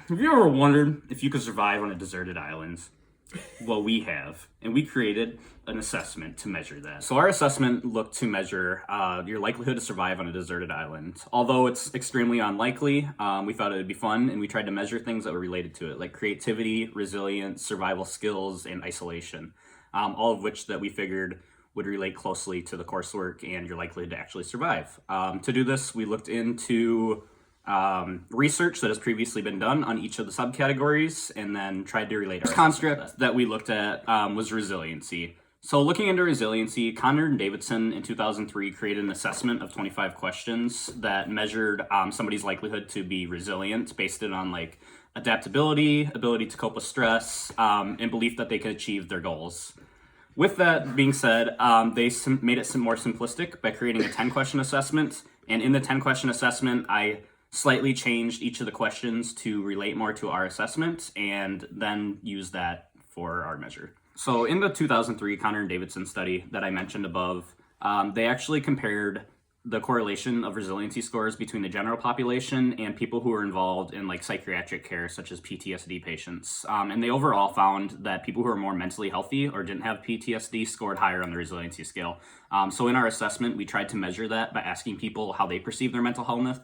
Have you ever wondered if you could survive on a deserted island? Well, we have, and we created an assessment to measure that. So our assessment looked to measure your likelihood to survive on a deserted island. Although it's extremely unlikely, we thought it would be fun, and we tried to measure things that were related to it, like creativity, resilience, survival skills, and isolation, all of which that we figured would relate closely to the coursework and your likelihood to actually survive. To do this, we looked into research that has previously been done on each of the subcategories and then tried to relate. The construct that we looked at was resiliency. So looking into resiliency, Connor and Davidson in 2003 created an assessment of 25 questions that measured somebody's likelihood to be resilient, based it on like adaptability, ability to cope with stress, and belief that they could achieve their goals. With that being said, they made it more simplistic by creating a 10-question assessment. And in the 10-question assessment, I slightly changed each of the questions to relate more to our assessment and then use that for our measure. So in the 2003 Connor and Davidson study that I mentioned above, they actually compared the correlation of resiliency scores between the general population and people who were involved in like psychiatric care, such as PTSD patients. And they overall found that people who are more mentally healthy or didn't have PTSD scored higher on the resiliency scale. So in our assessment, we tried to measure that by asking people how they perceive their mental health,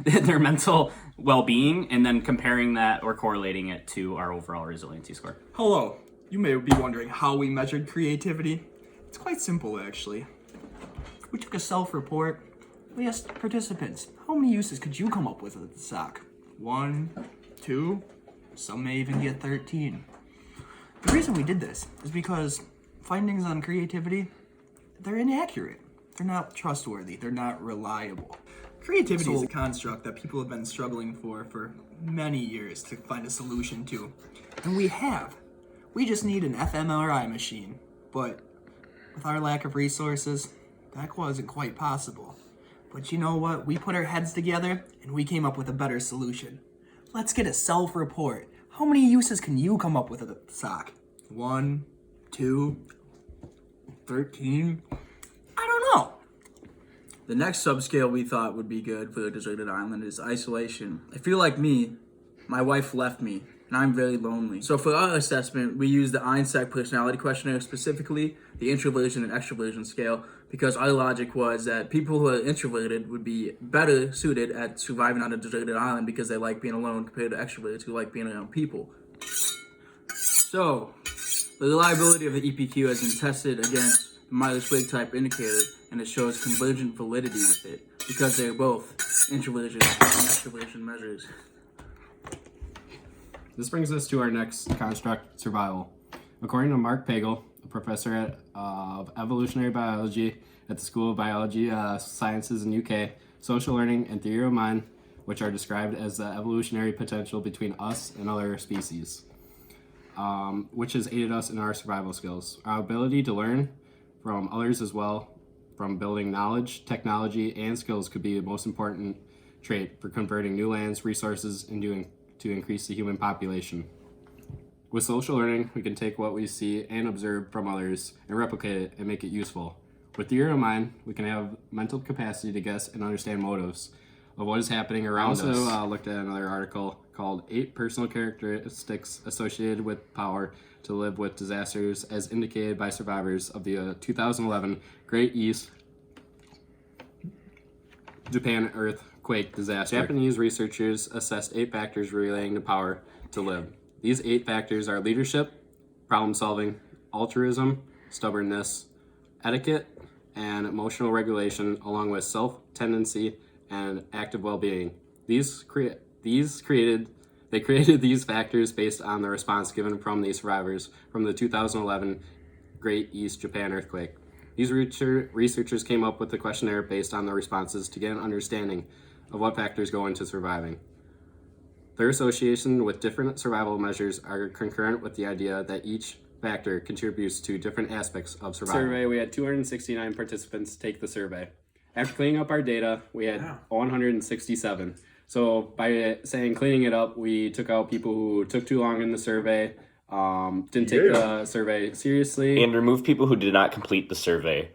their mental well-being, and then comparing that or correlating it to our overall resiliency score. Hello. You may be wondering how we measured creativity. It's quite simple, actually. We took a self-report. We asked participants, how many uses could you come up with of the sock? 1, 2, some may even get 13. The reason we did this is because findings on creativity, they're inaccurate. They're not trustworthy. They're not reliable. Creativity is a construct that people have been struggling for many years to find a solution to. And we have. We just need an fMRI machine. But with our lack of resources, that wasn't quite possible. But you know what? We put our heads together and we came up with a better solution. Let's get a self-report. How many uses can you come up with of the sock? 1, 2, 13? I don't know. The next subscale we thought would be good for the deserted island is isolation. I feel like me, my wife left me, and I'm very lonely. So for our assessment, we used the Einstein personality questionnaire, specifically the introversion and extroversion scale, because our logic was that people who are introverted would be better suited at surviving on a deserted island because they like being alone compared to extroverts who like being around people. So, the reliability of the EPQ has been tested against the Myers-Briggs type indicator, and it shows convergent validity with it because they're both introversion and extroversion measures. This brings us to our next construct, survival. According to Mark Pagel, a professor of evolutionary biology at the School of Biology Sciences in UK, social learning and theory of mind, which are described as the evolutionary potential between us and other species, which has aided us in our survival skills. Our ability to learn from others as well, from building knowledge, technology, and skills could be the most important trait for converting new lands, resources, and to increase the human population. With social learning, we can take what we see and observe from others and replicate it and make it useful. With theory of mind, we can have mental capacity to guess and understand motives of what is happening around us. I also looked at another article called 8 Personal Characteristics Associated with Power to Live with Disasters as Indicated by Survivors of the 2011 Great East Japan Earthquake Disaster. Japanese researchers assessed 8 factors relating to power to live. These 8 factors are leadership, problem solving, altruism, stubbornness, etiquette, and emotional regulation, along with self-tendency and active well-being. They created these factors based on the response given from the survivors from the 2011 Great East Japan Earthquake. These researchers came up with the questionnaire based on the responses to get an understanding of what factors go into surviving. Their association with different survival measures are concurrent with the idea that each factor contributes to different aspects of survival. Survey, we had 269 participants take the survey. After cleaning up our data, we had 167. So by saying cleaning it up, we took out people who took too long in the survey, didn't take the survey seriously, and removed people who did not complete the survey.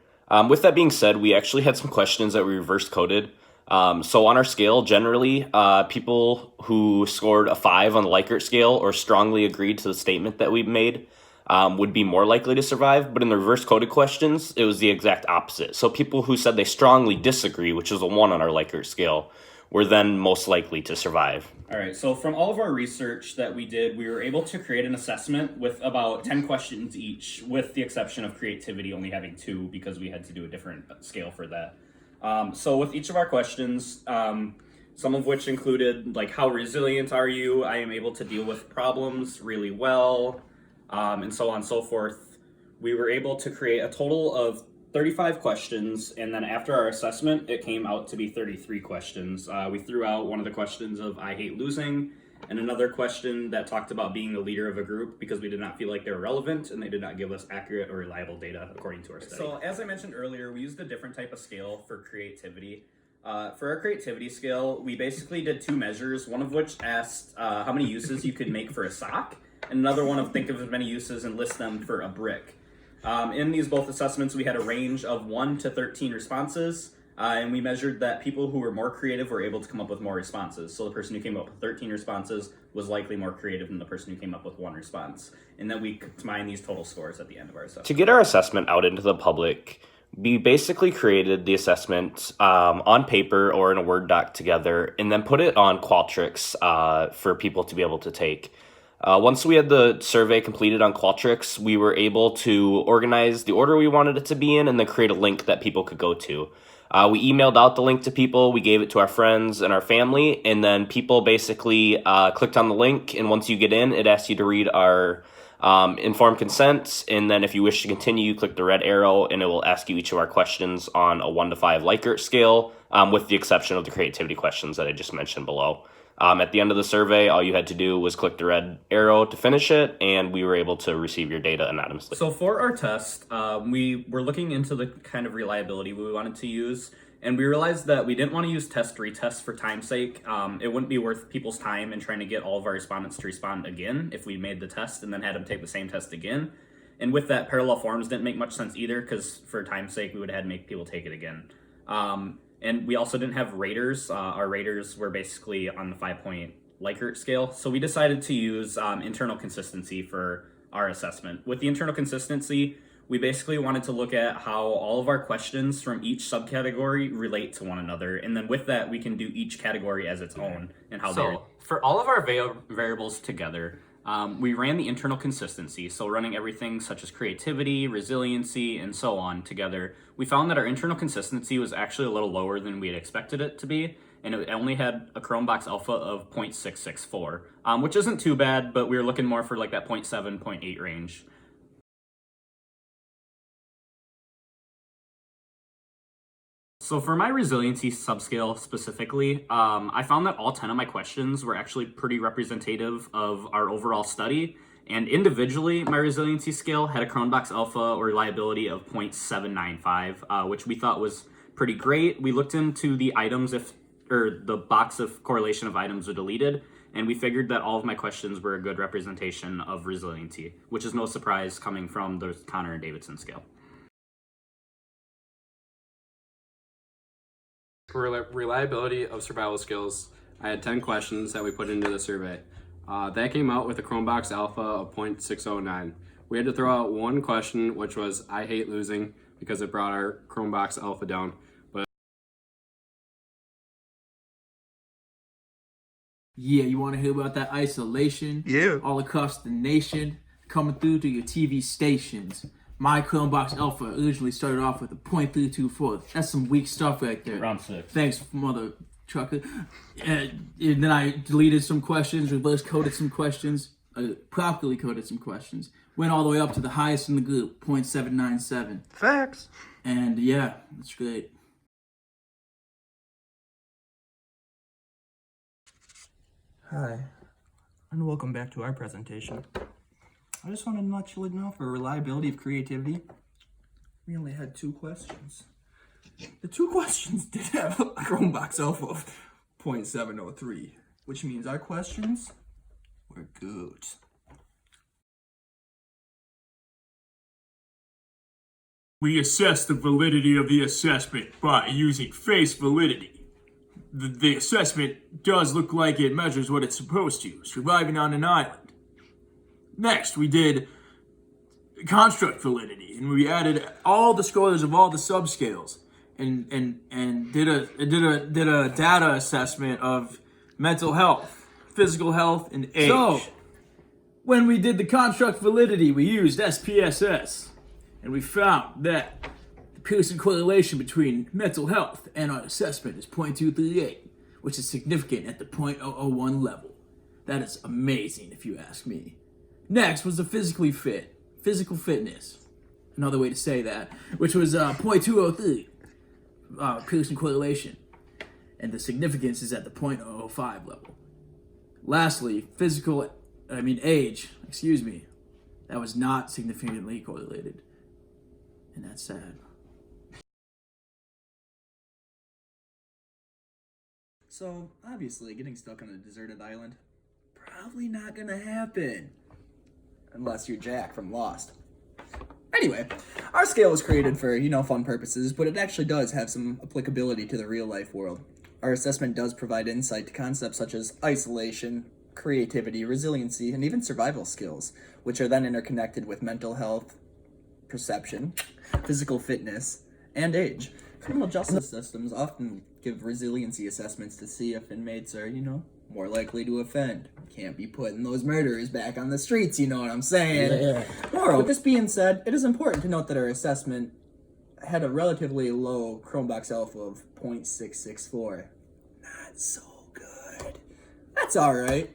With that being said, we actually had some questions that we reverse coded So on our scale, generally, people who scored a 5 on the Likert scale or strongly agreed to the statement that we made would be more likely to survive. But in the reverse coded questions, it was the exact opposite. So people who said they strongly disagree, which is a 1 on our Likert scale, were then most likely to survive. All right, so from all of our research that we did, we were able to create an assessment with about 10 questions each, with the exception of creativity only having 2 because we had to do a different scale for that. So with each of our questions, some of which included like how resilient are you? I am able to deal with problems really well, and so on and so forth. We were able to create a total of 35 questions, and then after our assessment, it came out to be 33 questions. We threw out one of the questions of I hate losing, and another question that talked about being the leader of a group because we did not feel like they were relevant and they did not give us accurate or reliable data according to our study. So as I mentioned earlier, we used a different type of scale for creativity. For our creativity scale, we basically did 2 measures, one of which asked how many uses you could make for a sock, and another one of think of as many uses and list them for a brick. In these both assessments, we had a range of 1 to 13 responses, and we measured that people who were more creative were able to come up with more responses. So the person who came up with 13 responses was likely more creative than the person who came up with 1 response. And then we combined these total scores at the end of our assessment. To get our assessment out into the public, we basically created the assessment on paper or in a Word doc together, and then put it on Qualtrics for people to be able to take. Once we had the survey completed on Qualtrics, we were able to organize the order we wanted it to be in and then create a link that people could go to. We emailed out the link to people, we gave it to our friends and our family, and then people basically clicked on the link, and once you get in, it asks you to read our informed consent, and then if you wish to continue, you click the red arrow, and it will ask you each of our questions on a 1 to 5 Likert scale, with the exception of the creativity questions that I just mentioned below. At the end of the survey, all you had to do was click the red arrow to finish it, and we were able to receive your data anonymously. So for our test, we were looking into the kind of reliability we wanted to use, and we realized that we didn't want to use test-retest for time's sake. It wouldn't be worth people's time in trying to get all of our respondents to respond again if we made the test and then had them take the same test again. And with that, parallel forms didn't make much sense either, because for time's sake, we would have had to make people take it again. And we also didn't have raters. Our raters were basically on the 5-point Likert scale. So we decided to use internal consistency for our assessment. With the internal consistency, we basically wanted to look at how all of our questions from each subcategory relate to one another. And then with that, we can do each category as its own and how they... For all of our variables together, we ran the internal consistency, so running everything such as creativity, resiliency, and so on together, we found that our internal consistency was actually a little lower than we had expected it to be, and it only had a Chromebox alpha of 0.664, which isn't too bad, but we were looking more for like that 0.7, 0.8 range. So for my resiliency subscale specifically, I found that all 10 of my questions were actually pretty representative of our overall study. And individually, my resiliency scale had a Cronbach's alpha or reliability of 0.795, which we thought was pretty great. We looked into the items or the box of correlation of items were deleted, and we figured that all of my questions were a good representation of resiliency, which is no surprise coming from the Connor and Davidson scale. For reliability of survival skills, I had 10 questions that we put into the survey. That came out with a Chromebox alpha of 0.609. We had to throw out one question, which was I hate losing, because it brought our Chromebox alpha down. But Yeah, you want to hear about that isolation? Yeah. All across the nation, coming through to your TV stations. My Chromebox Alpha originally started off with a .324. That's some weak stuff right there. Round 6. Thanks, mother trucker. And then I deleted some questions, reverse coded some questions, properly coded some questions. Went all the way up to the highest in the group, .797. Facts. And yeah, that's great. Hi, and welcome back to our presentation. I just wanted to let you know for reliability of creativity, we only had 2 questions. The 2 questions did have a Chromebox alpha of 0.703, which means our questions were good. We assess the validity of the assessment by using face validity. the assessment does look like it measures what it's supposed to, surviving on an island. Next, we did construct validity, and we added all the scores of all the subscales, and did a data assessment of mental health, physical health, and age. So, when we did the construct validity, we used SPSS, and we found that the Pearson correlation between mental health and our assessment is 0.238, which is significant at the 0.001 level. That is amazing, if you ask me. Next was the physical fitness, another way to say that, which was 0.203 Pearson correlation, and the significance is at the 0.005 level. Lastly, age, that was not significantly correlated, and that's sad. So, obviously, getting stuck on a deserted island, probably not gonna happen. Unless you're Jack from Lost. Anyway, our scale was created for, fun purposes, but it actually does have some applicability to the real life world. Our assessment does provide insight to concepts such as isolation, creativity, resiliency, and even survival skills, which are then interconnected with mental health, perception, physical fitness, and age. Criminal justice systems often give resiliency assessments to see if inmates are, more likely to offend. Can't be putting those murderers back on the streets, you know what I'm saying? Yeah. Moreover, with this being said, it is important to note that our assessment had a relatively low Chromebox alpha of 0.664. Not so good. That's alright.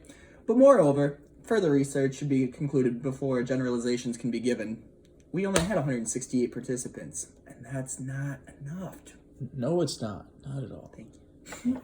But moreover, further research should be concluded before generalizations can be given. We only had 168 participants, and that's not enough. No, it's not. Not at all. Thank you.